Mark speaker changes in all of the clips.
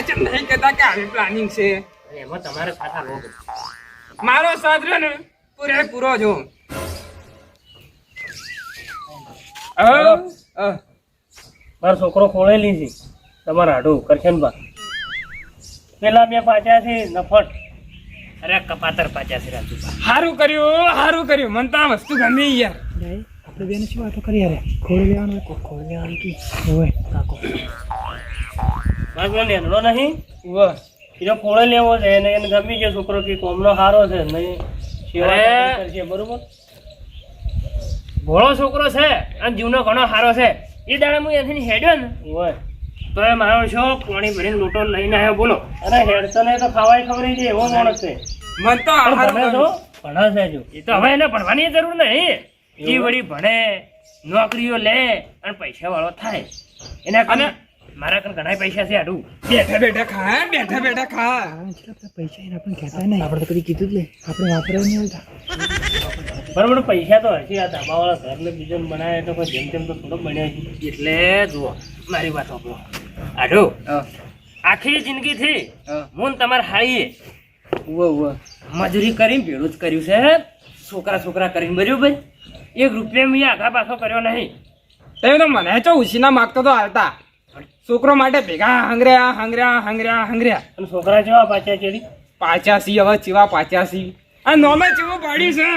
Speaker 1: ચમ નહીં કહેતા કે આવી પ્લાનિંગ છે.
Speaker 2: એમાં તમારે પાછા લોગ
Speaker 1: મારો સાથ રહ્યો ને પૂરેપૂરો જો.
Speaker 2: મારો છોકરો ખોળેલી છે તમારા હાડું કરશનબા. પેલા બે પાછા છે નફટ, અરે કપાતર પાછા છે રાજુબા.
Speaker 1: સારું કર્યું મને તો આ વસ્તુ ગમી યાર.
Speaker 3: આપણે બેને શું વાતો કરી યાર? ખોળ લેવાનું કી હોય કાકો.
Speaker 2: મારો નેનડો નહીં
Speaker 1: વાહ
Speaker 2: એનો ખોળે લેવો છે એને ગમી ગયો છોકરો કે કોમનો હારો છે નહીં સેવા કરશે બરોબર. ભોળો છોકરો છે અને જીવનો ઘણો સારો છે. એ દાડે હું એથી હેડ્યો ને હોય તો એ મારો છો પાણી ભરીને લોટો લઈને આવ્યો બોલો. અને હેડતો ને તો ખાવાય ખવડાવી દે એવો માણસ છે.
Speaker 1: મન તો
Speaker 2: ભણે
Speaker 1: સારું
Speaker 2: તો ભણે છે જો. એ તો હવે એને ભણવાની જરૂર નહીં. એ વળી ભણે નોકરીઓ લે અને પૈસા વાળો થાય એના અને મારા કન ઘણા પૈસા છે આડું.
Speaker 1: બેઠા ખા
Speaker 3: પૈસા એને આપણે કહેતા નહીં. આપણે તો કદી કીધું જ નહીં. આપણે વાપરવા નહીં આવતા.
Speaker 2: બરોબર પૈસા તો હશે. આ ધાબાવાળા ઘરને બીજો બનાવે તો કોઈ જેમ તેમ તો થોડો બન્યો છે. એટલે જુઓ મારી વાત સાંભળો આડું. આખી જિંદગીથી હું તમારે હાળીએ મજૂરી કરીને ભેળું જ કર્યું છે. છોકરા કરીને બરાબર. 1 રૂપિયા મેં આગા પાછો કર્યો નહીં.
Speaker 1: તમે તો મને ચો ઉછીના માગતો તો આવતા છોકરો માટે ભેગા હંગર્યા.
Speaker 2: અને છોકરા જેવા પાછા ચેડી
Speaker 1: 85 હવે ચેવા 85 આ નોમે ચેવો પાડી છે.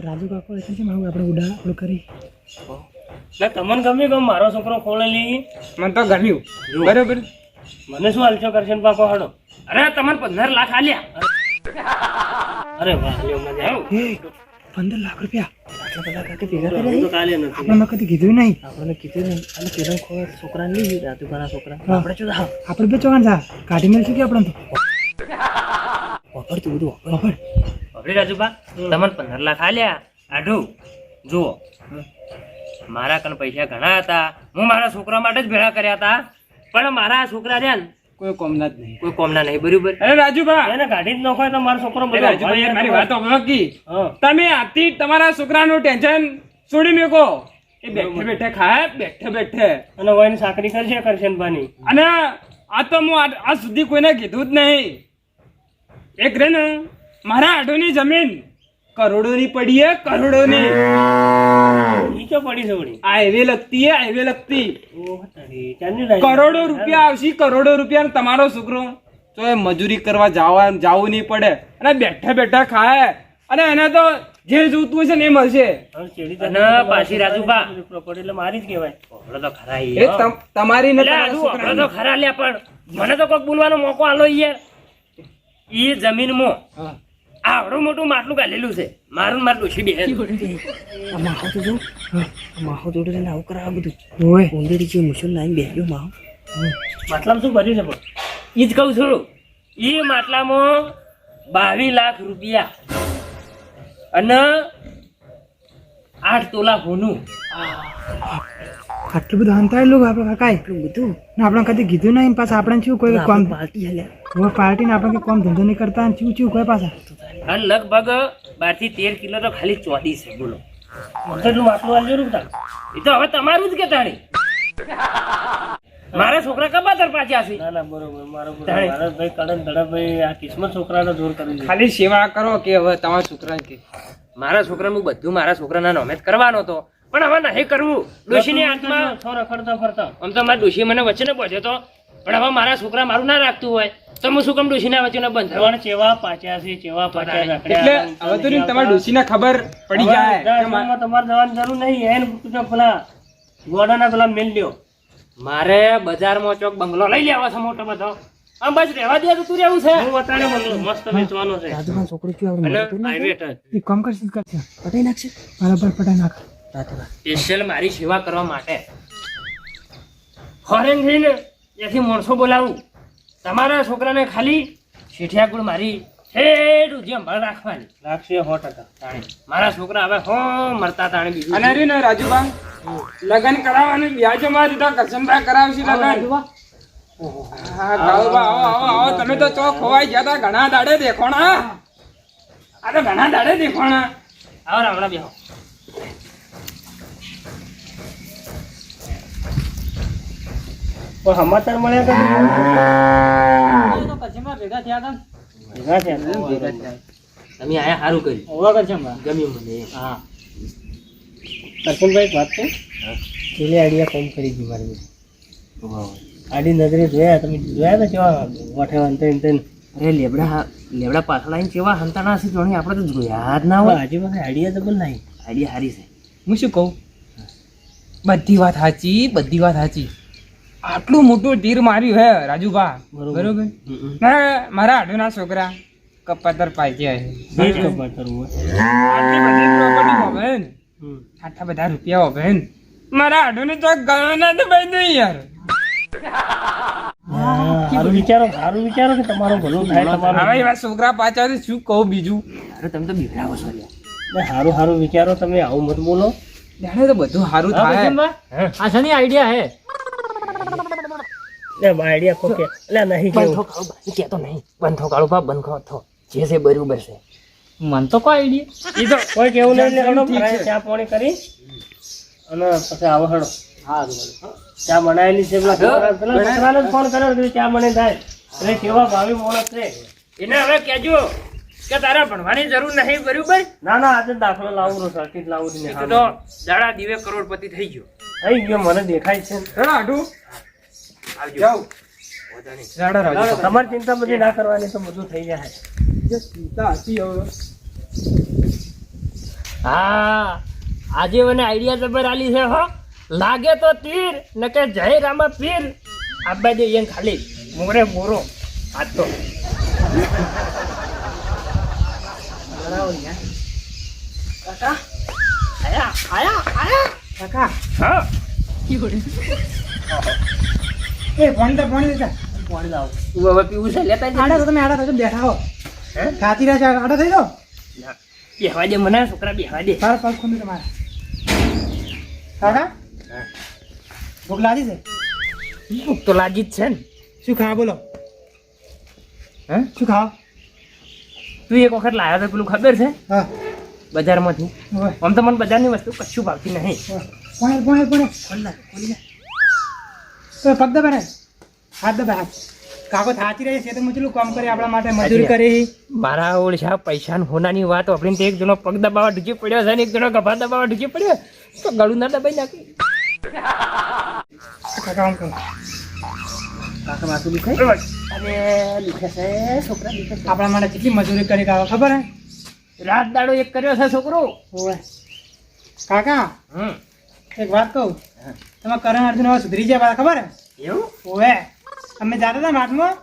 Speaker 3: રાજુ કાકો એટલે છે મારું આપણે ઉડા આપણું કરી.
Speaker 2: તમને ગમે કે મારો છોકરો ખોલે લઈ
Speaker 1: મને તો ગમ્યું બરોબર.
Speaker 2: મને શું હાલશો કરશે પાકો હાડો. અરે તમને 15 લાખ આલ્યા. અરે વાહ લ્યો મજા આવ્યો.
Speaker 3: 15 લાખ રૂપિયા આટલા બધા કાકે ભેગા
Speaker 2: હું
Speaker 3: કર્યા
Speaker 2: તો કાલે નથી.
Speaker 3: આપણે કદી કીધું નહીં.
Speaker 4: આપણને કીધું નહીં. અને પેલા છોકરાને લઈ ગયું રાજુભાના છોકરા.
Speaker 3: હા.
Speaker 4: આપણે શું હા
Speaker 3: આપણે બે ચોગાન જા કાઢી મેળશું કે આપણે તો
Speaker 4: વાપરતું બધું
Speaker 3: ખબર
Speaker 2: બાપરે રાજુબા તમને 15 લાખ આલ્યા. આઢું જુઓ મારા કન પૈસા ઘણા હતા. હું મારા છોકરા માટે જ ભેળા કર્યા હતા. પણ મારા છોકરા રહ્યા ને
Speaker 1: કોઈ કોમના જ નહીં.
Speaker 2: કોઈ કોમના નહીં બરોબર.
Speaker 1: અરે રાજુભા
Speaker 2: એને કાઢી જ નાખો તો મારો છોકરો બધો
Speaker 1: રાજુભાઈ યાર મારી વાત સાંભળો કી.
Speaker 2: હા.
Speaker 1: તમે આજથી તમારા છોકરાનું ટેન્શન છોડી મેકો. એ બેઠે ખાય બેઠે
Speaker 2: અને વહીને સાકરી કરશે કરશનભાની.
Speaker 1: અને આ તો હું આજ સુધી કોઈને કીધું જ નહીં. એક રે ને મારા આડોની જમીન કરોડોની પડી હે કરોડોની.
Speaker 2: ઈ ક્યાં પડી છે વળી?
Speaker 1: હાઈવે લગતી
Speaker 2: ઓહ તારી ચાંદી લાગી.
Speaker 1: કરોડો રૂપિયા આવશે કરોડો રૂપિયા. અને તમારો છોકરો તો એ મજૂરી કરવા જાવું નહીં પડે અને બેઠા ખાય અને એને તો જે જોતું હશે ને એ મળશે.
Speaker 2: હવે ચેડી અને પાછી રાજુભા પ્રોપર્ટી એટલે મારી જ કહેવાય. ઓળો તો ખરા ઈ,
Speaker 1: એ
Speaker 2: હો.
Speaker 1: તમારી ને
Speaker 2: એટલે
Speaker 1: તમારા
Speaker 2: આજુ ઓળો
Speaker 1: છોકરાની.
Speaker 2: તો ખરા લ્યા પણ મને તો કોઈક બોલવાનો મોકો આલો યાર. ઈ જમીનમાં
Speaker 1: હા.
Speaker 2: આવડું મોટું માટલું ગાલેલું છે. મારું ને મારું ડોશી બેહે.
Speaker 4: આ માહો તો જો માહો જોડે લઈને આવું કરાવે બધું.
Speaker 3: હોય
Speaker 4: ઉંદેરી જે મુસલ લાઈન બેસ્યો માહો.
Speaker 2: માટલામાં શું ભર્યું છે પણ ઈ જ કહું છું. ઈ માટલામાં 22 લાખ રૂપિયા અને 8 તોલા હોનું.
Speaker 3: આટલું બધું હંતાયેલું આપણે કાકાએ
Speaker 4: એટલું બધું
Speaker 3: ને આપણે કદી કીધું નહીં. પાછા આપણે શું કોઈ કામ
Speaker 4: પાર્ટી હાલ્યા.
Speaker 3: પાર્ટી ને આપણે કંઈ કામ ધંધો નહીં કરતા અને ચૂ કોઈ પાછા
Speaker 2: અને લગભગ 12 થી 13 કિલો તો ખાલી ચોદી છે બોલો. કેટલું માટલું આલજો રૂપતા. એ તો હવે તમારું જ કે તાણી. મારા છોકરા કબાતર પાછા છે. ના ના બરોબર મારો ભાઈ કડન ધડાભાઈ આ કિસ્મત છોકરાનો જોર કરી દે.
Speaker 1: ખાલી સેવા કરો કે હવે તમારા છોકરા કે
Speaker 2: મારા છોકરાનું બધું મારા છોકરાના નામે જ કરવાનો હતો પણ હવે નહીં કરવું. ડોશીની આંખમાં રખડતા ફરતા આમ તો મારા ડોશી મને વચ્ચે ને પહોંચ્યો તો પણ હવે મારા છોકરા મારું ના રાખતું હોય તો હું શું કામ ડોશીના વચ્ચે બંધ થવાનું. ચેવા પાછા છે ચેવા પાછા
Speaker 1: એટલે હવે તો તમારા ડોશીને ખબર પડી જાય કે
Speaker 2: તમારે જવાની જરૂર નહીં. એને પેલા ગોડાના પેલા મેલ લ્યો. મારે બજારમાં ચોક બંગલો લઈ લેવા છે મોટો બધો. આમ બસ રહેવા દે તો તું રહેવું છે. હું વટાણે બંગલો મસ્ત વેચવાનો છે.
Speaker 3: રાજુભાઈ છોકરી શું આપણે
Speaker 2: અને
Speaker 3: મળતું નહીં.
Speaker 2: private જ.
Speaker 3: એ કામ કરશે
Speaker 4: પટાઈ નાખશે
Speaker 3: બરાબર પટાઈ નાખ.
Speaker 4: રાતે
Speaker 2: સ્પેશિયલ મારી સેવા કરવા માટે ફોરેન થઈને ત્યાંથી માણસો બોલાવું. તમારા છોકરાને ખાલી શેઠિયા ગુણ મારી હેડું જેમ ભળ રાખવાની રાખશે 100%. મારા છોકરા હવે હો મરતા તાણે બીજું
Speaker 1: અને રહ્યું ને રાજુભા લગન કરાવવાનું વ્યાજમાં દીધા કરશનભાઈ કરાવશે લગન. હા ગાઉભા આવો તમે તો ચોક ખોવાઈ ગયા હતા ઘણા દાડે દેખોણા. આ તો ઘણા દાડે દેખોણા.
Speaker 2: આવો રામડા બેહો. પણ સમાચાર મળ્યા કે
Speaker 3: તો કચ્છમાં ભેગા થયા હતા
Speaker 2: ભેગા થયા તમે આયા સારું કર્યું
Speaker 3: ઓવા કચ્છમાં
Speaker 2: ગમ્યું મને
Speaker 3: હા
Speaker 2: કરશનભાઈ વાત છે પેલી આઈડિયા કોમ કરી ગઈ મારી આડી નજરે જોયા તમે જોયા ને કેવા વઠે અંતે અરે લેબડા પાછળ આવીને કેવા હંતાણા છે જોણી આપણે તો જોયા જ ના હોય આજે મને આઈડિયા તો બોલ નહીં આઈડિયા સારી છે
Speaker 1: હું શું કહું બધી વાત સાચી આટલું મોટું તીર માર્યું હે રાજુભા બરોબર મારા આડુના છોકરા કપાતર પાઈ આટલી બધી પ્રોપર્ટી હોવે ને આટલા બધા રૂપિયા હોવે ને મારા આડુને તો ગયો તો ભાઈ નહીં યાર
Speaker 2: સારું વિચારો કે તમારું ભલું થાય તમારું
Speaker 1: હવે એવા છોકરા પાછા છે, શું કહું બીજું
Speaker 2: તમે તો બીવડાવો છો સારું વિચારો તમે આવું મત બોલો
Speaker 1: જાણે તો બધું સારું થાય
Speaker 3: આ શની આઈડિયા હે
Speaker 2: આઈડિયા કો કે એટલે નહીં કેવું કેતો નહીં બંધો કાળો બા બંધો થો જે છે બરાબર છે
Speaker 3: મન તો કોઈ આઈડિયા
Speaker 2: એ તો કોઈ કેવું નહીં લેવાનો ચા પાણી કરી અને પછી આવો હડો ચા બનાવેલી છે પેલા ફોન કર્યો કે ચા બને થાય એટલે કેવા ભાવી માણસ છે એને હવે કહેજો કે તારા ભણવાની જરૂર નહીં બરાબર ના આજે દાખલો લાવું સર્કિટ લાવું ને તો દાડા દીવે કરોડપતિ થઈ ગયો મને દેખાય છે
Speaker 1: આડું
Speaker 2: આવજો
Speaker 1: જાઓ
Speaker 2: તમારી ચિંતા બધી ના કરવાની તો બધું થઈ જાય હા આજે મને આઈડિયા જબર આલી છે હો લાગે તો તીર ન કે જય રામા પીર આબા દે એમ ખાલી મોરે મોરો આજ તો કાકા આયા
Speaker 3: કાકા
Speaker 2: હા
Speaker 3: એ પાણી લેતા
Speaker 2: પાણી લાવો તું હવે પીવું છે લેતા
Speaker 3: આડા તો તમે આડા તો બેઠા હો
Speaker 2: હે
Speaker 3: ખાતી રહ્યા છે આડા થઈ જાઓ
Speaker 2: બેહવા દે મને છોકરા બેહવા દે
Speaker 3: તારા પગ ખુલ્લું તમારા કાકા ભૂખ લાગી છે
Speaker 2: ભૂખ તો લાગી જ છે ને
Speaker 3: શું ખાવા બોલો
Speaker 2: હે
Speaker 3: શું ખાવા
Speaker 2: તું એક વખત લાવ્યો તો પેલું ખબર છે
Speaker 3: હા
Speaker 2: બજારમાંથી
Speaker 3: ઓય
Speaker 2: આમ તો મને બજારની વસ્તુ કશું ભાવતી નહીં
Speaker 3: પોણે તો પગ દબાય હાથ દબાય હાથ કાકો થાચી રહી છે તો મુચલું કામ કરે આપણા માટે મજૂરી કરી
Speaker 2: મારા ઓળશા પૈસા હોનાની વાત વાપરીને તો એક જણો પગ દબાવવા ઢૂકી પડ્યો છે ને એક જણો ગભા દબાવવા ઢૂકી પડ્યો તો ગળું ના દબાઈ નાખી
Speaker 3: કાકા આમ કરો
Speaker 2: કાકા માથું દુખાય અરે દુખે છે છોકરા દુખે છે
Speaker 3: આપણા માટે કેટલી મજૂરી કરી કાકા ખબર હે
Speaker 2: રાત દાડો એક કર્યો છે છોકરો
Speaker 3: ઓય કાકા એક વાત કહું તમે કરણ અર્જુન હવે સુધરી ગયા પાછા ખબર હે
Speaker 2: એવું
Speaker 3: ઓય અમે જાતા હતા માટમાં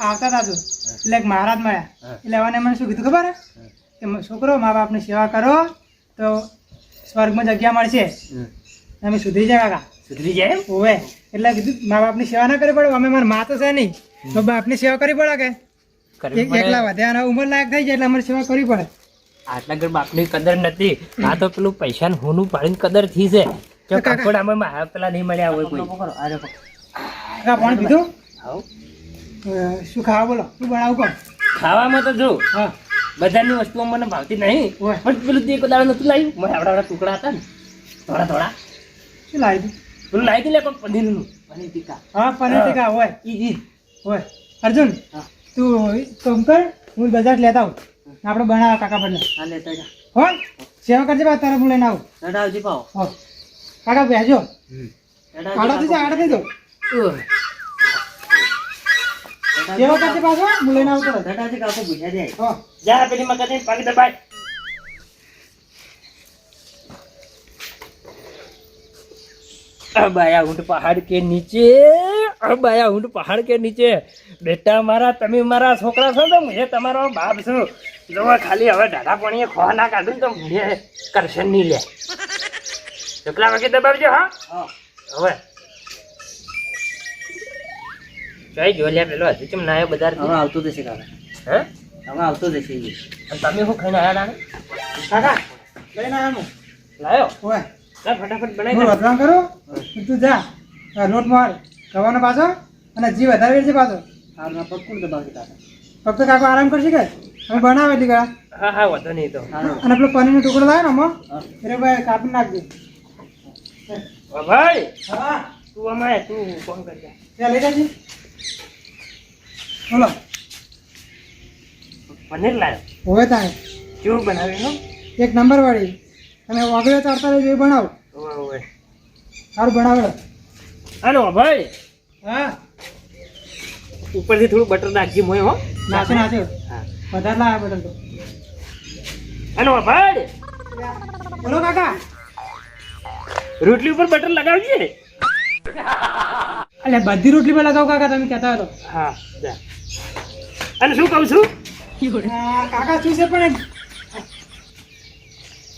Speaker 3: આવતા હતા તું એટલે એક મહારાજ મળ્યા એટલે હવે મને શું કીધું ખબર હે કે છોકરો મા બાપની સેવા કરો તો સ્વર્ગમાં જગ્યા મળશે અમે સુધરી જાય કાકા
Speaker 2: સુધરી જાય
Speaker 3: ઓવે એટલે કીધું મા બાપની સેવા ના કરવી પડે અમે મારા મા તો છે નહીં તો બાપની સેવા કરવી પડે કે એકલા વધ્યા અને ઉંમર લાયક થઈ જાય એટલે અમારે સેવા કરવી પડે
Speaker 2: આટલા ઘર બાપની કદર નથી આ તો પેલું પૈસા હોનું પાડીને કદર થી છે કે કપડામાં મારા પેલા નહીં મળ્યા હોય કોઈ
Speaker 3: કાકા પાણી પીધું શું ખાવા બોલો શું બનાવું કહો
Speaker 2: ખાવામાં તો જો
Speaker 3: હા
Speaker 2: બજારની વસ્તુઓ મને ભાવતી નહીં
Speaker 3: ઓય.
Speaker 2: પણ પેલું તે દાડો નતું લાવ્યું મને આવડા ટુકડા હતા ને થોડા
Speaker 3: શું લાવી દઉં
Speaker 2: પેલું લાવી દે પણ પનીરનું પનીર ટીકા
Speaker 3: હા પનીર ટીકા હોય
Speaker 2: ઈ
Speaker 3: હોય અર્જુન
Speaker 2: હા.
Speaker 3: તું કમ કર હું બજાર લેતા આવું આપણે બનાવવા કાકા બદલે
Speaker 2: હા લેતા જા
Speaker 3: હો સેવા કરજે બા તારે હું લઈને આવું
Speaker 2: દાદાજી પાવ
Speaker 3: હો કાકા બેસજો આડા થઈ જાઓ સેવા કરજે પાછો હું લઈને આવું તો
Speaker 2: દાદાજી કાકો પૂછ્યા જાય
Speaker 3: હો
Speaker 2: જા પેલી મકાન પગ દબાય अब आया ऊँट पहाड़ के नीचे अब आया ऊँट पहाड़ के नीचे बेटा मारा તમે મારા છોકરા છો તો હું તમારો બાપ છું જો ખાલી હવે ઢાઢા પાણીએ ખોવા ના કાઢું તો મને કરશન નહીં લે કેટલા વાગે દબાવજો હા હવે જઈ જો લે પેલો હજી કેમ ના આવ્યો બજાર હવે આવતો જશે કાકા હે હવે આવતો જશે અને તમે શું ખાઈને આવ્યા
Speaker 3: કાકા લઈને આવ્યો
Speaker 2: લાયો
Speaker 3: હોય
Speaker 2: લા ફટાફટ
Speaker 3: હું
Speaker 2: બનાવી
Speaker 3: વધવાનું કરું તું જા લોટ માર ખાવાનો પાછો અને જી વધારે વેચે પાછો
Speaker 2: હા પગ કોણ દબાવશે કાકા
Speaker 3: ફક્ત કાકો આરામ કરશે કે અમે બનાવે એટલી ગળા
Speaker 2: હા હા વાંધો નહીં તો
Speaker 3: અને પેલો પનીરનો ટુકડો લાવે ને અમો એટલે ભાઈ કાપી નાખજે
Speaker 2: ભાઈ
Speaker 3: હા
Speaker 2: તું અમારે તું ફોન કરજે.
Speaker 3: ત્યાં લઈ જજે. બોલો
Speaker 2: પનીર લાવ્યો.
Speaker 3: હવે તારે
Speaker 2: કેવું બનાવ્યું?
Speaker 3: એક નંબર વાળી તમે વાગડે ચાડતા રહેજો એ બનાવો.
Speaker 2: ઓવે ઓવે.
Speaker 3: સારું બનાવેલો.
Speaker 2: હાલો ભાઈ,
Speaker 3: હા
Speaker 2: ઉપરથી થોડું બટર નાખજે મોય હો.
Speaker 3: નાચો નાચો
Speaker 2: હા.
Speaker 3: વધારે લાવ્યા બટન તો.
Speaker 2: હાલો ભાઈ,
Speaker 3: બોલો કાકા.
Speaker 2: રોટલી ઉપર બટર લગાવજે.
Speaker 3: અલે બધી રોટલી પર લગાવો કાકા, તમે કહેતા હતો.
Speaker 2: હા જા. અને શું કહું છું?
Speaker 3: કાકા શું છે પણ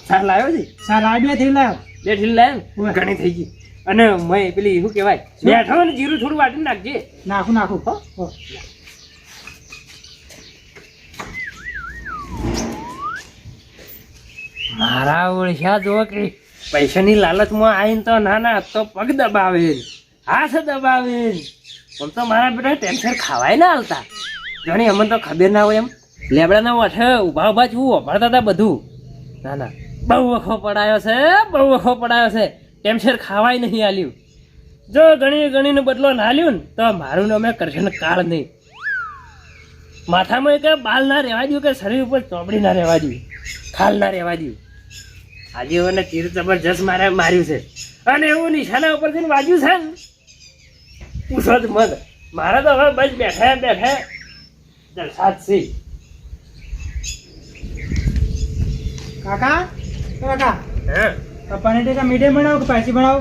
Speaker 2: સાર લાવ્યો છે?
Speaker 3: લાડ્યા થઈ લાવ્યો.
Speaker 2: બે ઢીલ લાવ્યો
Speaker 3: ઓવે.
Speaker 2: ને? ઘણી થઈ ગઈ. અને મેં પેલી શું કહેવાય, બેઠો ને જીરું થોડું વાટીને નાખજે.
Speaker 3: નાખું નાખું હો.
Speaker 2: મારા ઓળખ્યા જો કે પૈસાની લાલચમાં આવીને તો ના તો પગ દબાવે, હાથ દબાવે. આમ તો મારા બેટા ટેન્શન ખાવાય ના હાલતા. જાણે અમને તો ખબર ના હોય એમ લેબડાના ઓઠે ઉભા ઉભા છું વાપરતા હતા બધું. ના બહુ વખો પડાયો છે, બહુ વખો પડાયો છે. ટેન્શન ખાવાય નહીં આલ્યું. જો ગણીને બદલો ના આલ્યું ને તો મારું નામે કરશન કાળ નહીં. માથામાં કે બાલ ના રહેવા દઉં, કે શરીર ઉપર ચોપડી ના રહેવા દઉં, ખાલ ના રહેવા દઉં. આજે મને તીર જબરજસ્ત માર્યું છે. અને એવું નિશાના ઉપર થઈને વાગ્યું છે ને પૂછો જ મત. મારા તો હવે બસ બેઠા જલસા જ છે.
Speaker 3: કાકા કાકા
Speaker 2: હા
Speaker 3: પનીર ટીકા મીડિયમ બનાવો કે સ્પાઈસી બનાવો?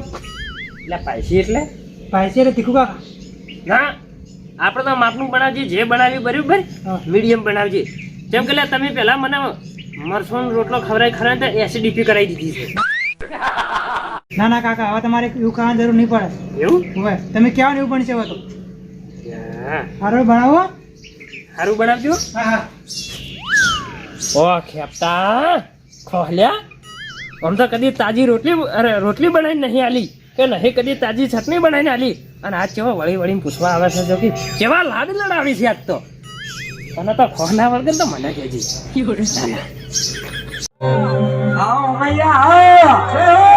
Speaker 2: એટલે પૈસી એટલે
Speaker 3: સ્પાઈસી એટલે તીખું કાકા.
Speaker 2: ના, આપણે તો માપનું બનાવજે. જે બનાવ્યું બરાબર
Speaker 3: હા.
Speaker 2: મીડિયમ બનાવજે. જેમ કે લે તમે પહેલા મને મરસોનો રોટલો ખવડાવી તો એસિડિટી કરાવી દીધી છે.
Speaker 3: ના ના કાકા, હવે તમારે એવું ખાવાની જરૂર નહીં પડે.
Speaker 2: એવું?
Speaker 3: હવે તમે કહેવાનું એવું પણ છે હવે તો.
Speaker 2: હા,
Speaker 3: સારું બનાવો.
Speaker 2: સારું બનાવજો.
Speaker 3: હા હા.
Speaker 2: ઓ ખેપતા ખોલ્યા. આમ તો કદી તાજી રોટલી બનાવીને નહીં આલી, કે નહીં કદી તાજી ચટણી બનાવીને આલી. અને આજ કેવા વળીને પૂછવા આવે છે જો કે કેવા લાડ લડાવી છે આજ તો. અને તો ખોના વગર તો મને કહેજે.
Speaker 1: આવો મૈયા આવો.